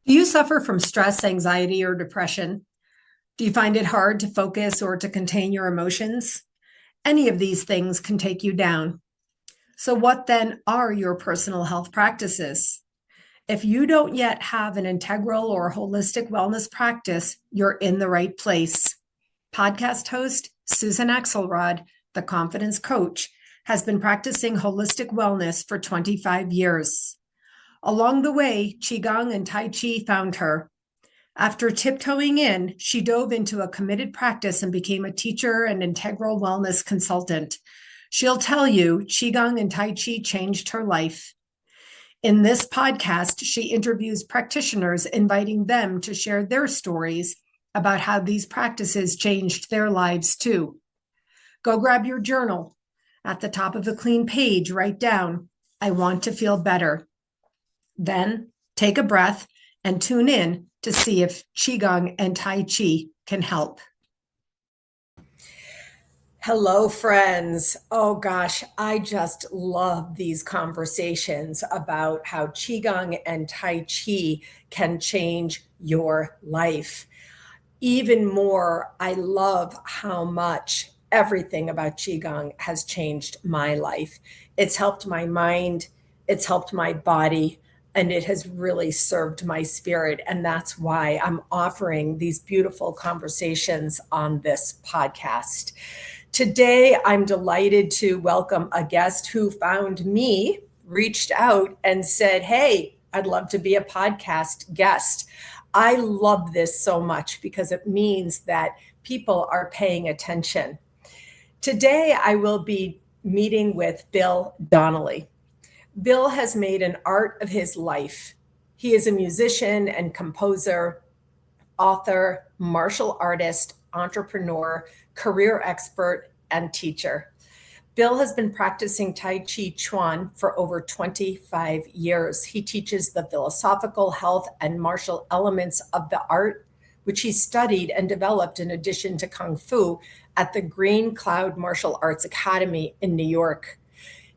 Do you suffer from stress, anxiety, or depression? Do you find it hard to focus or to contain your emotions? Any of these things can take you down. So, what then are your personal health practices? If you don't yet have an integral or holistic wellness practice, you're in the right place. Podcast host Susan Axelrod, the confidence coach, has been practicing holistic wellness for 25 years. Along the way, Qigong and Tai Chi found her. After tiptoeing in, she dove into a committed practice and became a teacher and integral wellness consultant. She'll tell you Qigong and Tai Chi changed her life. In this podcast, she interviews practitioners, inviting them to share their stories about how these practices changed their lives too. Go grab your journal. At the top of a clean page, write down, "I want to feel better." Then take a breath and tune in to see if Qigong and Tai Chi can help. Hello, friends. Oh gosh, I just love these conversations about how Qigong and Tai Chi can change your life. Even more, I love how much everything about Qigong has changed my life. It's helped my mind, it's helped my body, and it has really served my spirit. And that's why I'm offering these beautiful conversations on this podcast. Today, I'm delighted to welcome a guest who found me, reached out, and said, "Hey, I'd love to be a podcast guest." I love this so much because it means that people are paying attention. Today, I will be meeting with Bill Donnelly. Bill has made an art of his life. He is a musician and composer, author, martial artist, entrepreneur, career expert, and teacher. Bill has been practicing Tai Chi Chuan for over 25 years. He teaches the philosophical, health, and martial elements of the art, which he studied and developed in addition to Kung Fu at the Green Cloud Martial Arts Academy in New York.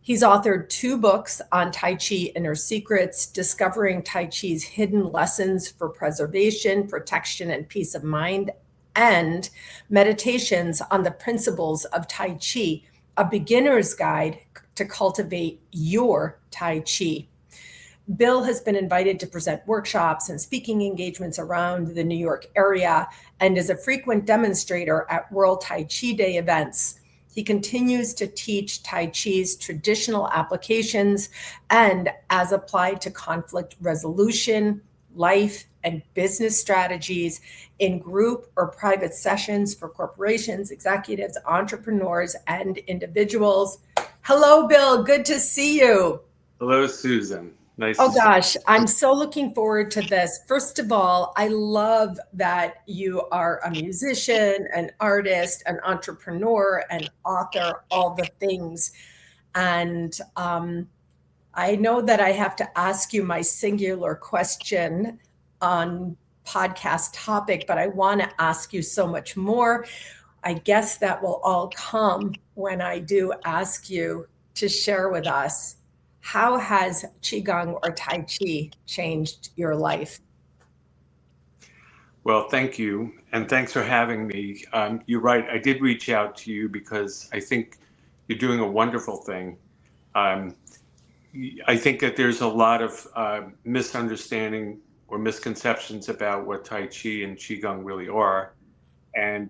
He's authored 2 books on Tai Chi Inner Secrets, discovering Tai Chi's hidden lessons for preservation, protection, and peace of mind, and Meditations on the Principles of Tai Chi, a beginner's guide to cultivate your Tai Chi. Bill has been invited to present workshops and speaking engagements around the New York area and is a frequent demonstrator at World Tai Chi Day events. He continues to teach Tai Chi's traditional applications and as applied to conflict resolution, life, and business strategies in group or private sessions for corporations, executives, entrepreneurs, and individuals. Hello, Bill. Good to see you. Hello, Susan. Nice Oh to see gosh, I'm so looking forward to this. First of all, I love that you are a musician, an artist, an entrepreneur, an author, all the things. And I know that I have to ask you my singular question on podcast topic, but I want to ask you so much more. I guess that will all come when I do ask you to share with us, how has Qigong or Tai Chi changed your life? Well, thank you. And thanks for having me. You're right. I did reach out to you because I think you're doing a wonderful thing. Um, I think that there's a lot of misunderstanding or misconceptions about what Tai Chi and Qigong really are. And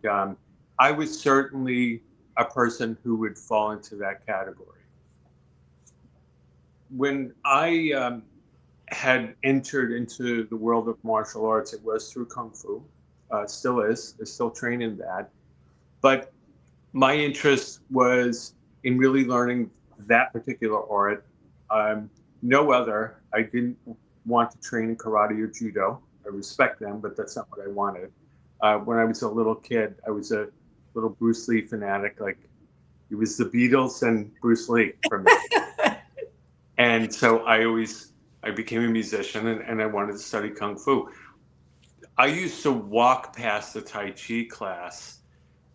I was certainly a person who would fall into that category. When I had entered into the world of martial arts, it was through Kung Fu. Still is. I still train in that. But my interest was in really learning that particular art. No other. I didn't want to train in karate or judo. I respect them, but that's not what I wanted. When I was a little kid, I was a little Bruce Lee fanatic. Like, it was the Beatles and Bruce Lee for me. And so I became a musician and I wanted to study Kung Fu. I used to walk past the Tai Chi class,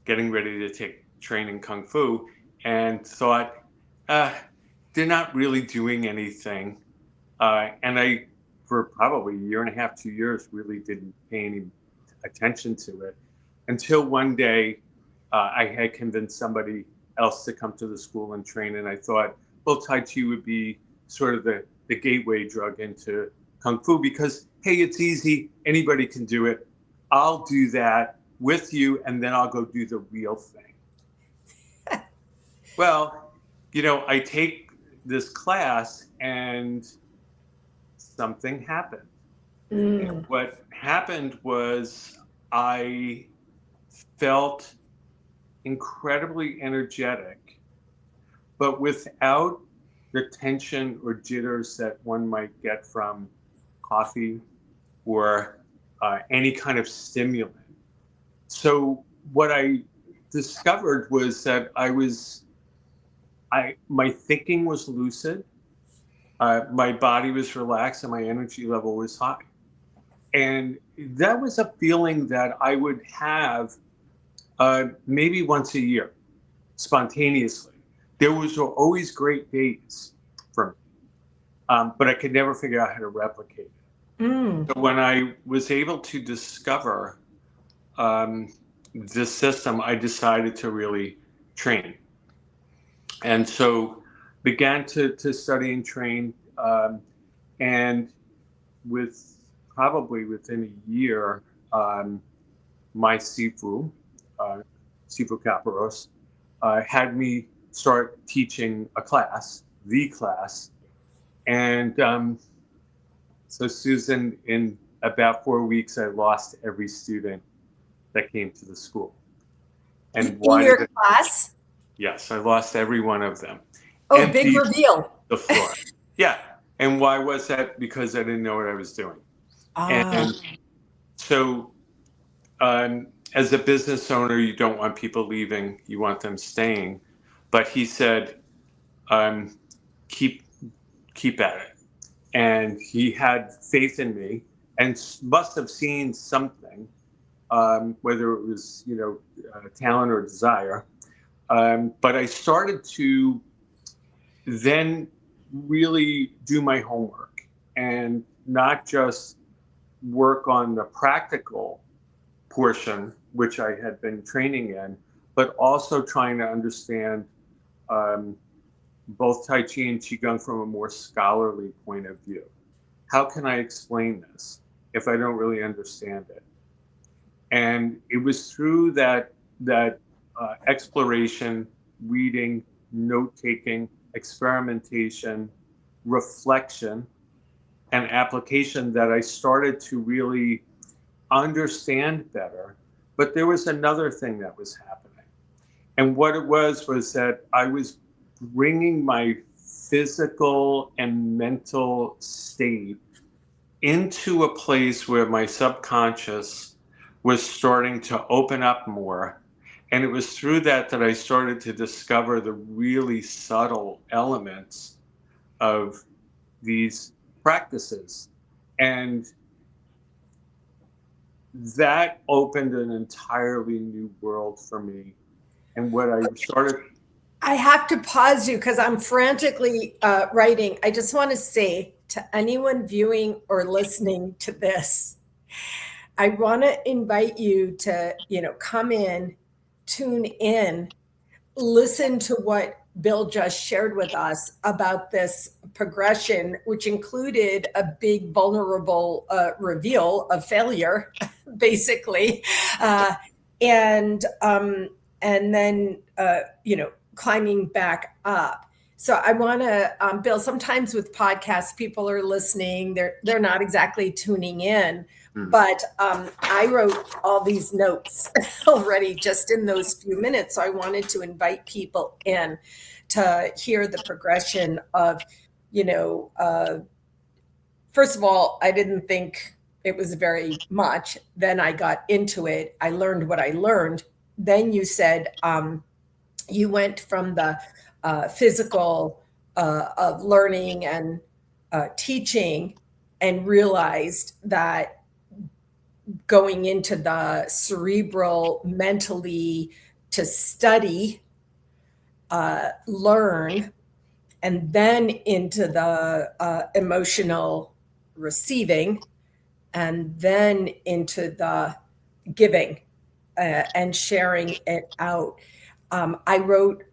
getting ready to take training Kung Fu, and thought, uh, they're not really doing anything. And I for probably a year and a half, 2 years, really didn't pay any attention to it until one day I had convinced somebody else to come to the school and train. And I thought, well, Tai Chi would be sort of the gateway drug into Kung Fu because, hey, it's easy. Anybody can do it. I'll do that with you, and then I'll go do the real thing. Well, I take this class and something happened. And what happened was I felt incredibly energetic, but without the tension or jitters that one might get from coffee or any kind of stimulant. So what I discovered was that my thinking was lucid, my body was relaxed, and my energy level was high. And that was a feeling that I would have maybe once a year, spontaneously. There was always great days for me, but I could never figure out how to replicate it. So when I was able to discover this system, I decided to really train. And so began to study and train. And probably within a year, my Sifu Caparos, had me start teaching the class. And so Susan, in about 4 weeks, I lost every student that came to the school. And in your class? Yes, I lost every one of them. Oh, big reveal. The floor. Yeah. And why was that? Because I didn't know what I was doing. And so as a business owner, you don't want people leaving, you want them staying. But he said, keep at it. And he had faith in me and must have seen something, whether it was, talent or desire. But I started to then really do my homework and not just work on the practical portion, which I had been training in, but also trying to understand both Tai Chi and Qigong from a more scholarly point of view. How can I explain this if I don't really understand it? And it was through that exploration, reading, note-taking, experimentation, reflection, and application that I started to really understand better. But there was another thing that was happening. And what it was that I was bringing my physical and mental state into a place where my subconscious was starting to open up more. And it was through that I started to discover the really subtle elements of these practices. And that opened an entirely new world for me. And what I started... I have to pause you because I'm frantically writing. I just want to say to anyone viewing or listening to this, I want to invite you to, come in, tune in, listen to what Bill just shared with us about this progression, which included a big vulnerable reveal of failure, basically, and then climbing back up. So I want to, Bill, sometimes with podcasts, people are listening, they're not exactly tuning in, but I wrote all these notes already just in those few minutes. So I wanted to invite people in to hear the progression of, first of all, I didn't think it was very much. Then I got into it. I learned what I learned. Then you said, you went from the physical of learning and teaching and realized that going into the cerebral mentally to study, learn, and then into the emotional receiving and then into the giving and sharing it out. I wrote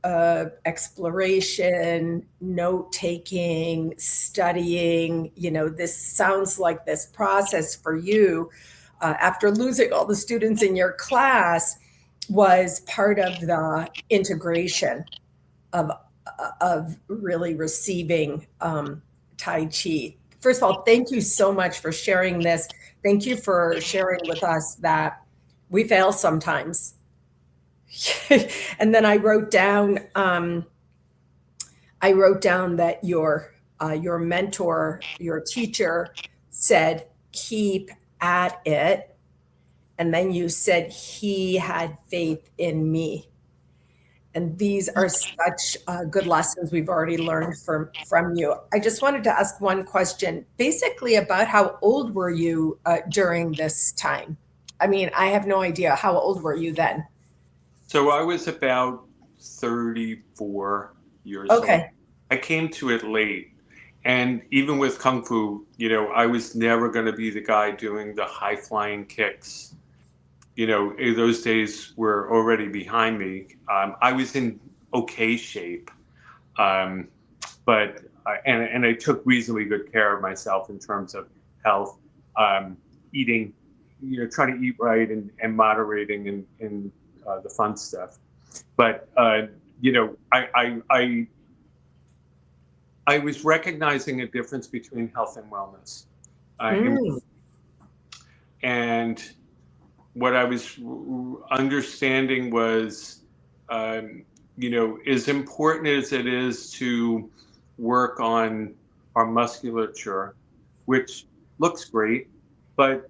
exploration, note taking, studying. This sounds like this process for you after losing all the students in your class was part of the integration of really receiving Tai Chi. First of all, thank you so much for sharing this. Thank you for sharing with us that we fail sometimes. And then I wrote down that your mentor, your teacher said, keep at it. And then you said he had faith in me. And these are such good lessons we've already learned from you. I just wanted to ask one question, basically about how old were you during this time? I mean, I have no idea. How old were you then? So I was about 34 years Okay. old. I came to it late. And even with Kung Fu, I was never going to be the guy doing the high flying kicks. Those days were already behind me. I was in okay shape, but I took reasonably good care of myself in terms of health, eating, trying to eat right and moderating in the fun stuff. But I was recognizing a difference between health and wellness, and what I was understanding was, as important as it is to work on our musculature, which looks great, but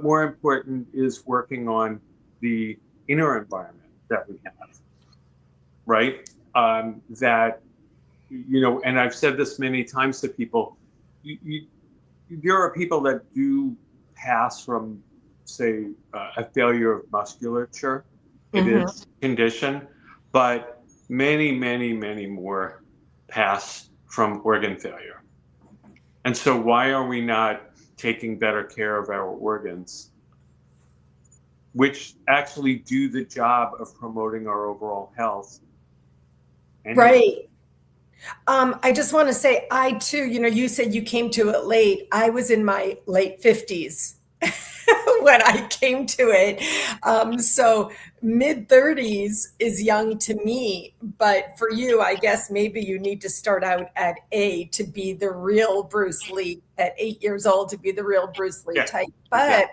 more important is working on the inner environment that we have, right? That, and I've said this many times to people, there are people that do pass from, say, a failure of musculature. It is condition, but many, many, many more pass from organ failure. And so why are we not taking better care of our organs, which actually do the job of promoting our overall health? Right. I just want to say, I too, you said you came to it late. I was in my late 50s when I came to it. So mid 30s is young to me, but for you, I guess maybe you need to start out at to be the real Bruce Lee, at 8 years old to be the real Bruce Lee type. But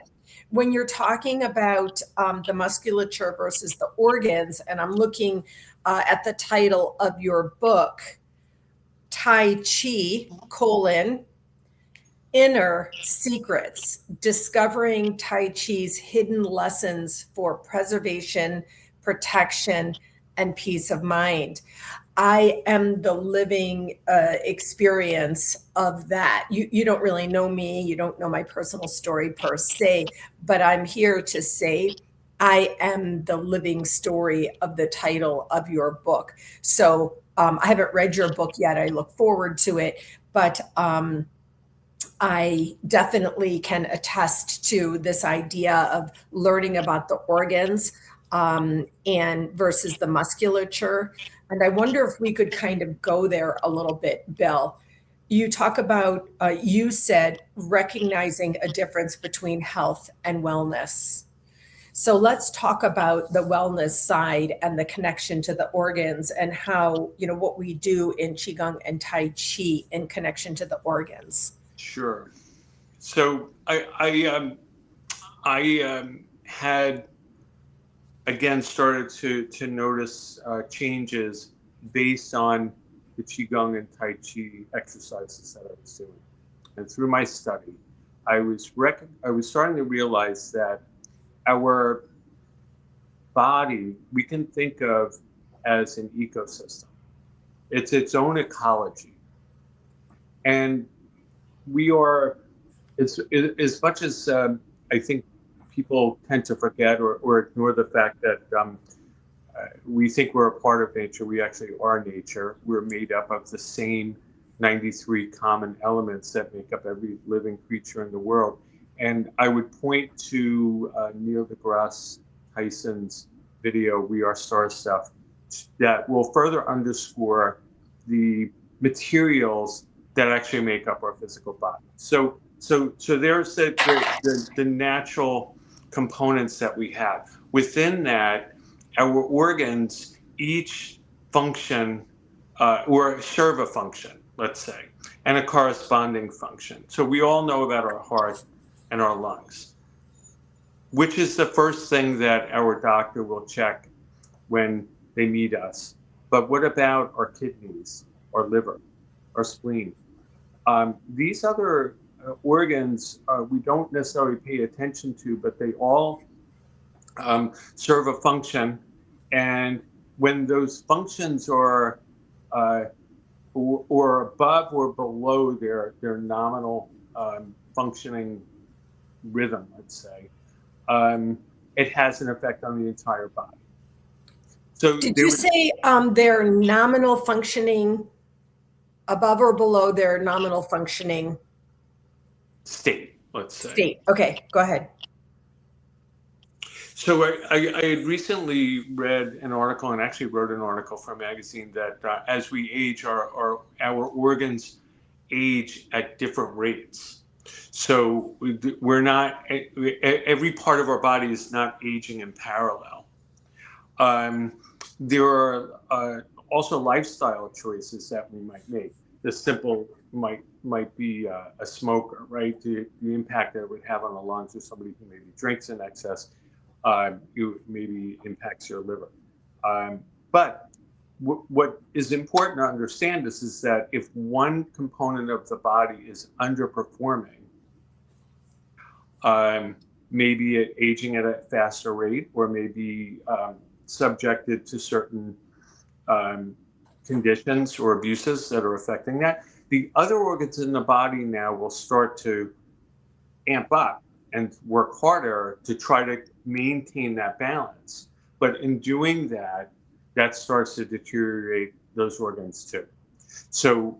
when you're talking about the musculature versus the organs, and I'm looking at the title of your book, Tai Chi, Inner Secrets, Discovering Tai Chi's Hidden Lessons for Preservation, Protection, and Peace of Mind. I am the living experience of that. You don't really know me. You don't know my personal story per se, but I'm here to say I am the living story of the title of your book. So I haven't read your book yet. I look forward to it, but I definitely can attest to this idea of learning about the organs and versus the musculature. And I wonder if we could kind of go there a little bit, Bill. You talk about, you said, recognizing a difference between health and wellness. So let's talk about the wellness side and the connection to the organs and how, what we do in Qigong and Tai Chi in connection to the organs. Sure. So I had again started to notice changes based on the Qigong and Tai Chi exercises that I was doing, and through my study, I was starting to realize that our body we can think of as an ecosystem. It's its own ecology, and we are, as much as I think people tend to forget or ignore the fact that we think we're a part of nature. We actually are nature. We're made up of the same 93 common elements that make up every living creature in the world. And I would point to Neil deGrasse Tyson's video, We Are Star Stuff, that will further underscore the materials that actually make up our physical body. So there's the natural components that we have. Within that, our organs each function or serve a function, let's say, and a corresponding function. So we all know about our heart and our lungs, which is the first thing that our doctor will check when they meet us. But what about our kidneys, our liver, our spleen? These other organs we don't necessarily pay attention to, but they all serve a function. And when those functions are or above or below their nominal functioning rhythm, let's say, it has an effect on the entire body. So did you say their nominal functioning above or below their nominal functioning state, let's say? State. Okay, go ahead. So I had recently read an article and actually wrote an article for a magazine that as we age, our organs age at different rates. So we're not, every part of our body is not aging in parallel. There are also lifestyle choices that we might make. The simple might be a smoker, right? The impact that it would have on the lungs, or somebody who maybe drinks in excess, maybe impacts your liver. But what is important to understand is that if one component of the body is underperforming, maybe aging at a faster rate, or maybe subjected to certain conditions or abuses that are affecting that, the other organs in the body now will start to amp up and work harder to try to maintain that balance. But in doing that, that starts to deteriorate those organs too. So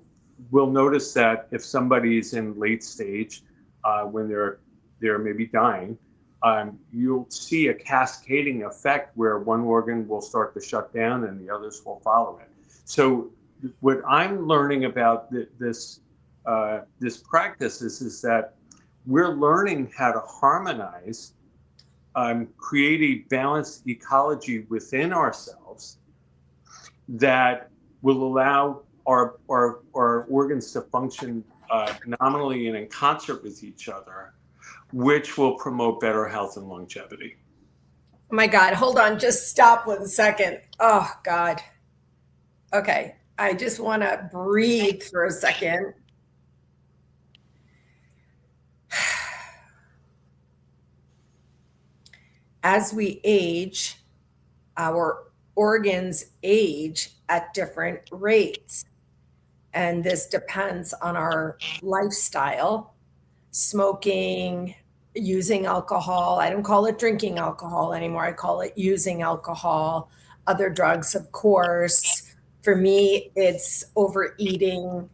we'll notice that if somebody's in late stage, when they're maybe dying, you'll see a cascading effect where one organ will start to shut down and the others will follow it. So what I'm learning about this practice is that we're learning how to harmonize, create a balanced ecology within ourselves that will allow our organs to function nominally and in concert with each other, which will promote better health and longevity. Oh my God, hold on, just stop 1 second. Oh God. Okay, I just want to breathe for a second. As we age, our organs age at different rates. And this depends on our lifestyle, smoking, using alcohol. I don't call it drinking alcohol anymore. I call it using alcohol, other drugs, of course. For me, it's overeating,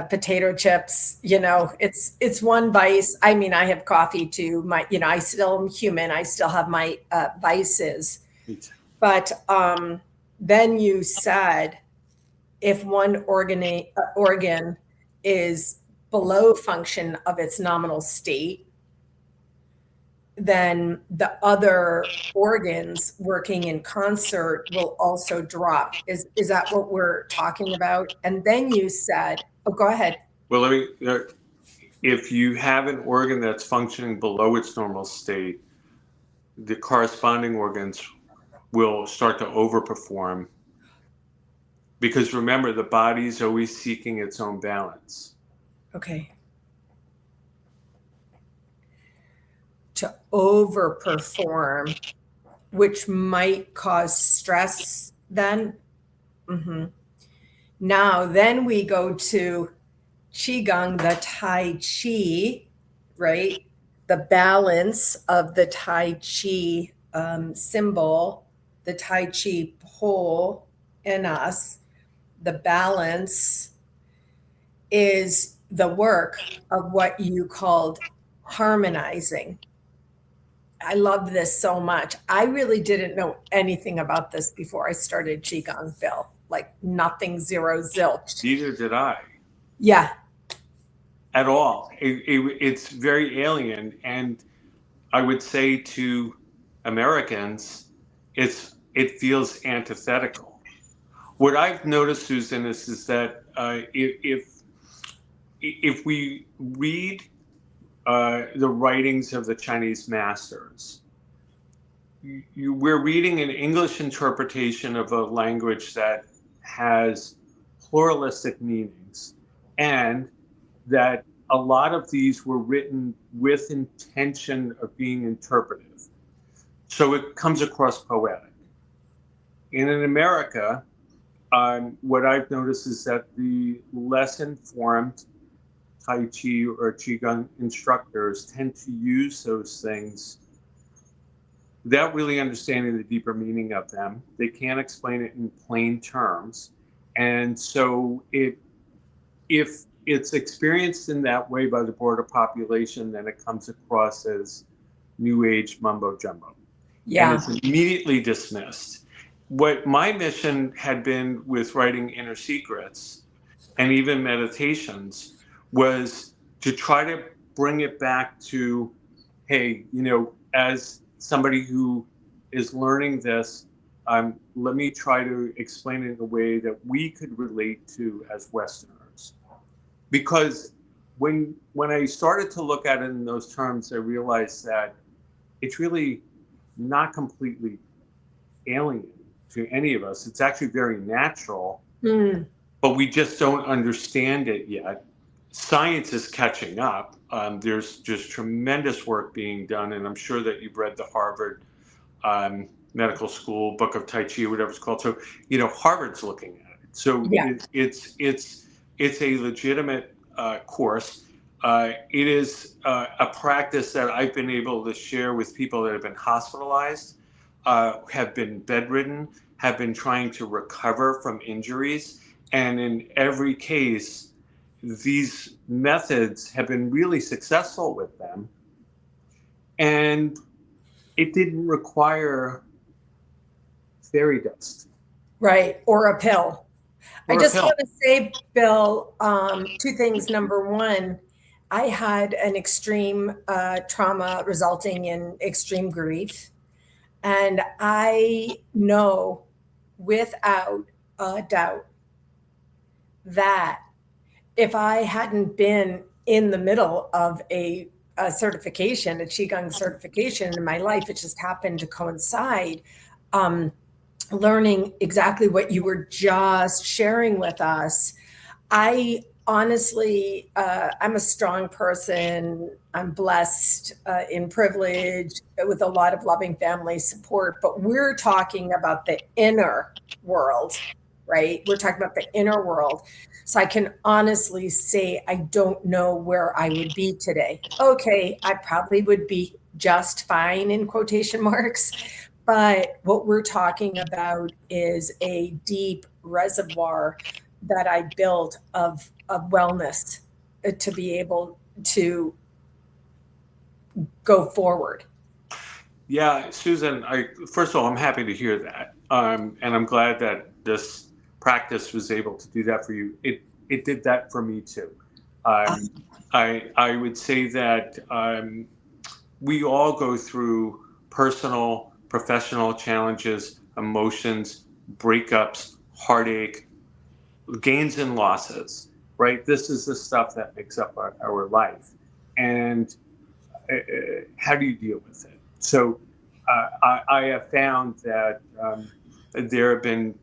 potato chips. It's one vice. I mean, I have coffee too. I still am human. I still have my vices. But then you said, if one organ is below function of its nominal state, then the other organs working in concert will also drop. Is that what we're talking about? And then you said, oh, go ahead. Well, if you have an organ that's functioning below its normal state, the corresponding organs will start to overperform. Because remember, the body is always seeking its own balance. Okay. To overperform, which might cause stress then. Mm-hmm. Now, then we go to Qigong, the Tai Chi, right? The balance of the Tai Chi symbol, the Tai Chi pole in us, the balance is the work of what you called harmonizing. I love this so much. I really didn't know anything about this before I started Qigong, Bill. Like nothing, zero, zilch. Neither did I Yeah. at all. It's very alien. And I would say to Americans, it feels antithetical. What I've noticed, Susan, is that if we read the writings of the Chinese masters, we're reading an English interpretation of a language that has pluralistic meanings, and that a lot of these were written with intention of being interpretive. So it comes across poetic. And in America, what I've noticed is that the less informed Tai Chi or Qigong instructors tend to use those things without really understanding the deeper meaning of them. They can't explain it in plain terms. And so if it's experienced in that way by the broader population, then it comes across as new age mumbo jumbo. Yeah. And it's immediately dismissed. What my mission had been with writing Inner Secrets and even meditations was to try to bring it back to, hey, as somebody who is learning this, let me try to explain it in a way that we could relate to as Westerners. Because when I started to look at it in those terms, I realized that it's really not completely alien to any of us. It's actually very natural, but we just don't understand it yet. Science is catching up. There's just tremendous work being done, and I'm sure that you've read the Harvard Medical School Book of Tai Chi, or whatever it's called. So, Harvard's looking at it. So Yeah. it's a legitimate course. It is a practice that I've been able to share with people that have been hospitalized, have been bedridden, have been trying to recover from injuries. And in every case, these methods have been really successful with them. And it didn't require fairy dust. Right. Or a pill. I Or a just pill. want to say, Bill, two things. Number one, I had an extreme trauma resulting in extreme grief. And I know without a doubt that if I hadn't been in the middle of a certification, a Qigong certification in my life, it just happened to coincide, learning exactly what you were just sharing with us. I honestly, I'm a strong person. I'm blessed in privilege with a lot of loving family support, but we're talking about the inner world, right? We're talking about the inner world. So I can honestly say, I don't know where I would be today. Okay, I probably would be just fine in quotation marks. But what we're talking about is a deep reservoir that I built of wellness to be able to go forward. Yeah, Susan, first of all, I'm happy to hear that. And I'm glad that this practice was able to do that for you. It did that for me too. I would say that we all go through personal, professional challenges, emotions, breakups, heartache, gains and losses, right? This is the stuff that makes up our life. And how do you deal with it? So I have found that there have been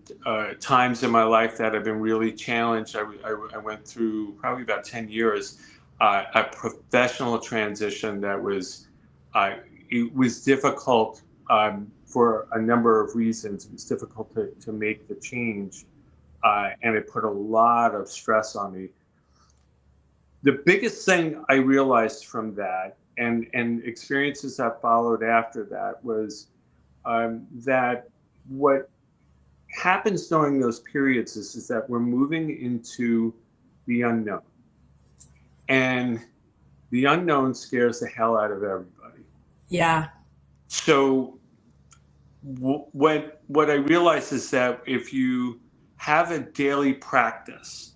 times in my life that have been really challenged. I went through probably about 10 years, a professional transition that it was difficult for a number of reasons. It was difficult to make the change, and it put a lot of stress on me. The biggest thing I realized from that and experiences that followed after that was that what happens during those periods is that we're moving into the unknown. and the unknown scares the hell out of everybody. Yeah. So what I realize is that if you have a daily practice,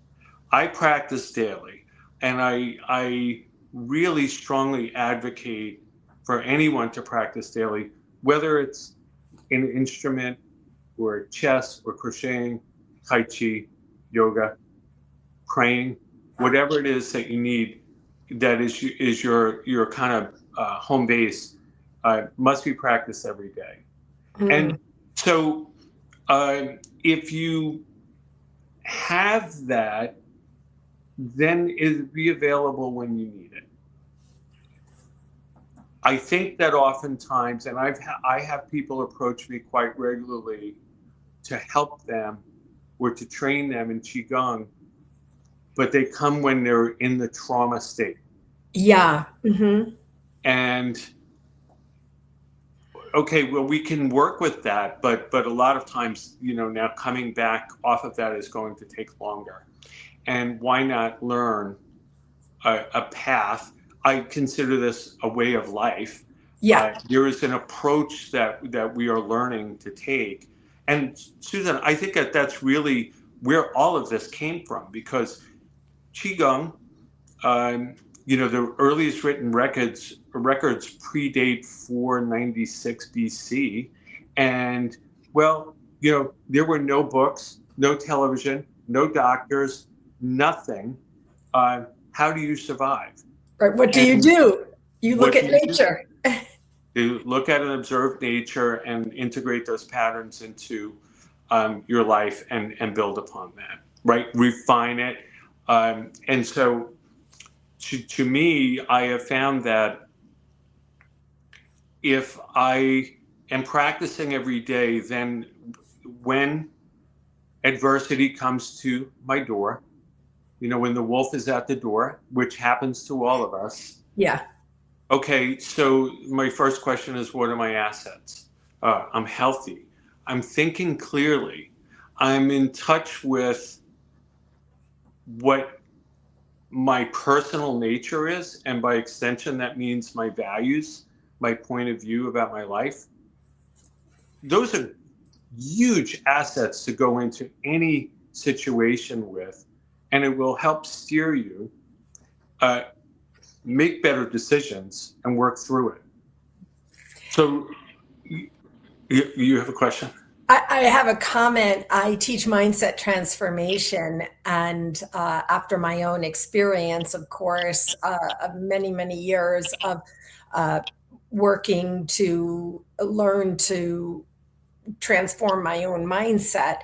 I practice daily, and I really strongly advocate for anyone to practice daily, whether it's an instrument or chess or crocheting, Tai Chi, yoga, praying, whatever it is that you need, that is your kind of home base, must be practiced every day. And so if you have that, then it'll be available when you need it. I think that oftentimes, and I have people approach me quite regularly to help them or to train them in Qigong, but they come when they're in the trauma state. Yeah. Mm-hmm. And okay, well, we can work with that, but a lot of times, now coming back off of that is going to take longer. And why not learn a path? I consider this a way of life. Yeah. There is an approach that we are learning to take. And Susan, I think that's really where all of this came from, because Qigong, the earliest written records predate 496 BC. And well, there were no books, no television, no doctors, nothing. How do you survive? Right. What do you do? You look at nature. You look at and observe nature and integrate those patterns into your life and build upon that, right? Refine it. And so to me, I have found that if I am practicing every day, then when adversity comes to my door, when the wolf is at the door, which happens to all of us. Yeah. Okay, so my first question is, what are my assets? I'm healthy. I'm thinking clearly. I'm in touch with what my personal nature is, and by extension, that means my values, my point of view about my life. Those are huge assets to go into any situation with, and it will help steer you, make better decisions, and work through it. So you have a question? I have a comment. I teach mindset transformation, and after my own experience, of course, of many, many years of working to learn to transform my own mindset.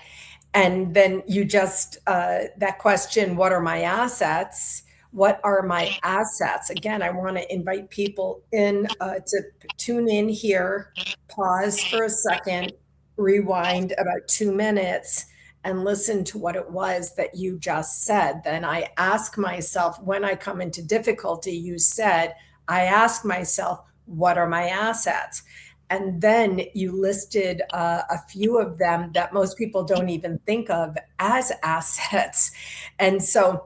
And then you just, that question, what are my assets? What are my assets? Again, I want to invite people in to tune in here, pause for a second, rewind about 2 minutes, and listen to what it was that you just said. Then I ask myself, when I come into difficulty, you said, I ask myself, what are my assets? And then you listed a few of them that most people don't even think of as assets. And so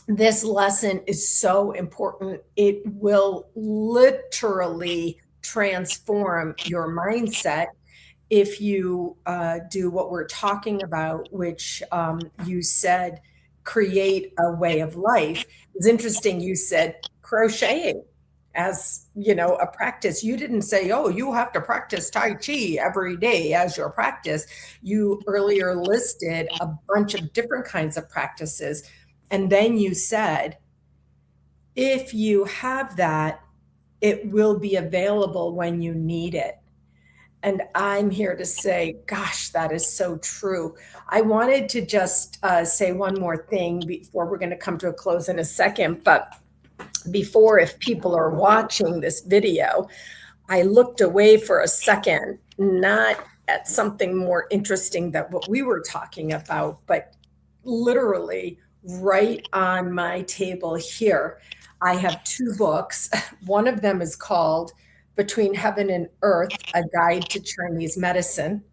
this lesson is so important. It will literally transform your mindset if you do what we're talking about, which you said, create a way of life. It's interesting. You said crocheting as a practice. You didn't say, oh, you have to practice Tai Chi every day as your practice. You earlier listed a bunch of different kinds of practices. And then you said, if you have that, it will be available when you need it. And I'm here to say, gosh, that is so true. I wanted to just say one more thing before we're going to come to a close in a second. But before, if people are watching this video, I looked away for a second, not at something more interesting than what we were talking about, but literally right on my table here, I have 2 books. One of them is called Between Heaven and Earth, A Guide to Chinese Medicine.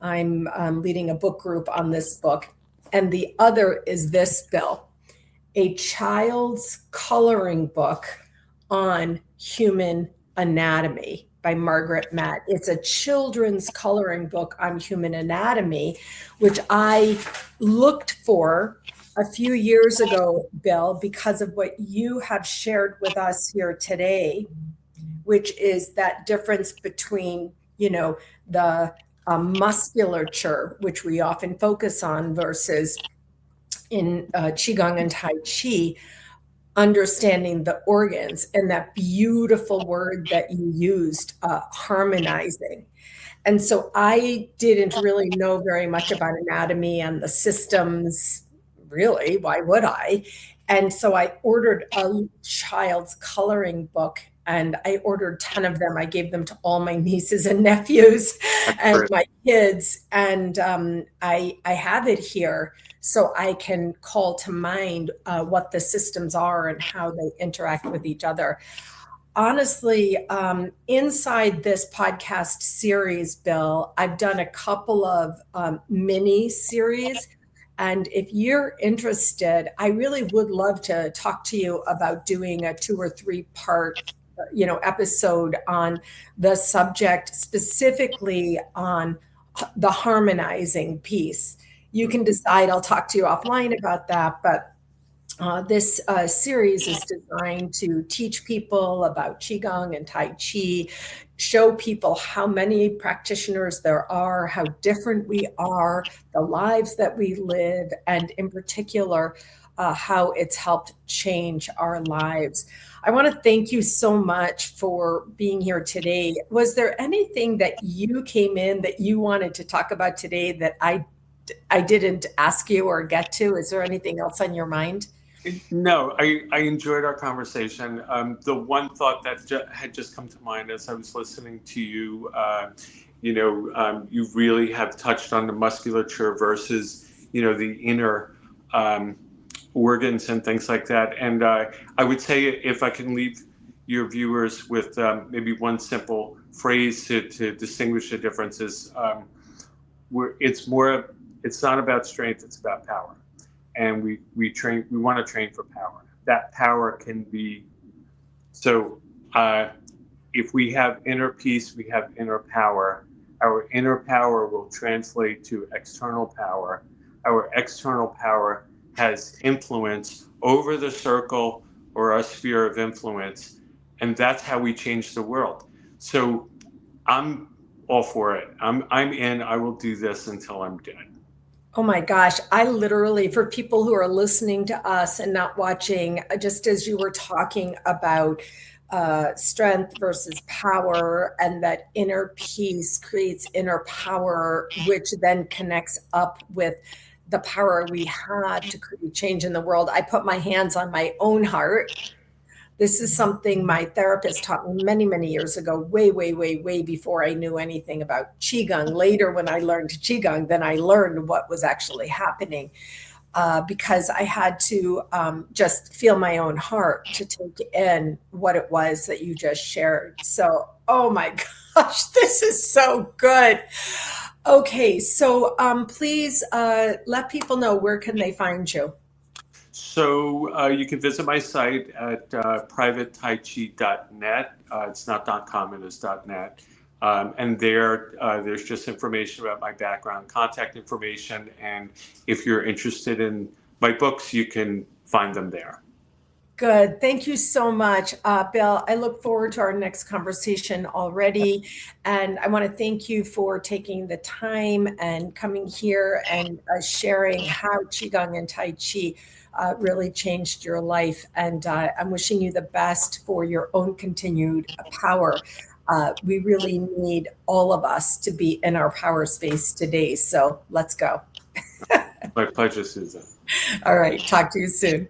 I'm leading a book group on this book. And the other is this, Bill. a child's coloring book on human anatomy by Margaret Matt. It's a children's coloring book on human anatomy, which I looked for a few years ago, Bill, because of what you have shared with us here today, which is that difference between, the musculature, which we often focus on, versus in Qigong and Tai Chi, understanding the organs, and that beautiful word that you used, harmonizing. And so I didn't really know very much about anatomy and the systems, really. Why would I? And so I ordered a child's coloring book, and I ordered 10 of them. I gave them to all my nieces and nephews and my kids. And I have it here so I can call to mind what the systems are and how they interact with each other. Honestly, inside this podcast series, Bill, I've done a couple of mini series. And if you're interested, I really would love to talk to you about doing a 2 or 3 part, episode on the subject, specifically on the harmonizing piece. You can decide, I'll talk to you offline about that, but this series is designed to teach people about Qigong and Tai Chi, show people how many practitioners there are, how different we are, the lives that we live, and in particular, how it's helped change our lives. I want to thank you so much for being here today. Was there anything that you came in that you wanted to talk about today that I didn't ask you or get to? Is there anything else on your mind? No, I enjoyed our conversation. The one thought that had just come to mind as I was listening to you, you really have touched on the musculature versus, the inner organs and things like that. And I would say, if I can leave your viewers with maybe one simple phrase to distinguish the differences, it's not about strength, it's about power. And we want to train for power. That power can be, if we have inner peace, we have inner power. Our inner power will translate to external power. Our external power has influence over the circle or our sphere of influence. And that's how we change the world. So I'm all for it. I'm in. I will do this until I'm dead. Oh my gosh. I literally, for people who are listening to us and not watching, just as you were talking about strength versus power, and that inner peace creates inner power, which then connects up with the power we have to create change in the world. I put my hands on my own heart. This is something my therapist taught me many, many years ago, way, way, way, way before I knew anything about Qigong. Later, when I learned Qigong, then I learned what was actually happening, because I had to just feel my own heart to take in what it was that you just shared. So, oh my gosh, this is so good. Okay, so please let people know, where can they find you? So you can visit my site at privatetaichi.net. It's not .com, it is .net. And there's just information about my background, contact information, and if you're interested in my books, you can find them there. Good. Thank you so much, Bill. I look forward to our next conversation already. And I want to thank you for taking the time and coming here and sharing how Qigong and Tai Chi really changed your life. And I'm wishing you the best for your own continued power. We really need all of us to be in our power space today. So let's go. My pleasure, Susan. All right. Talk to you soon.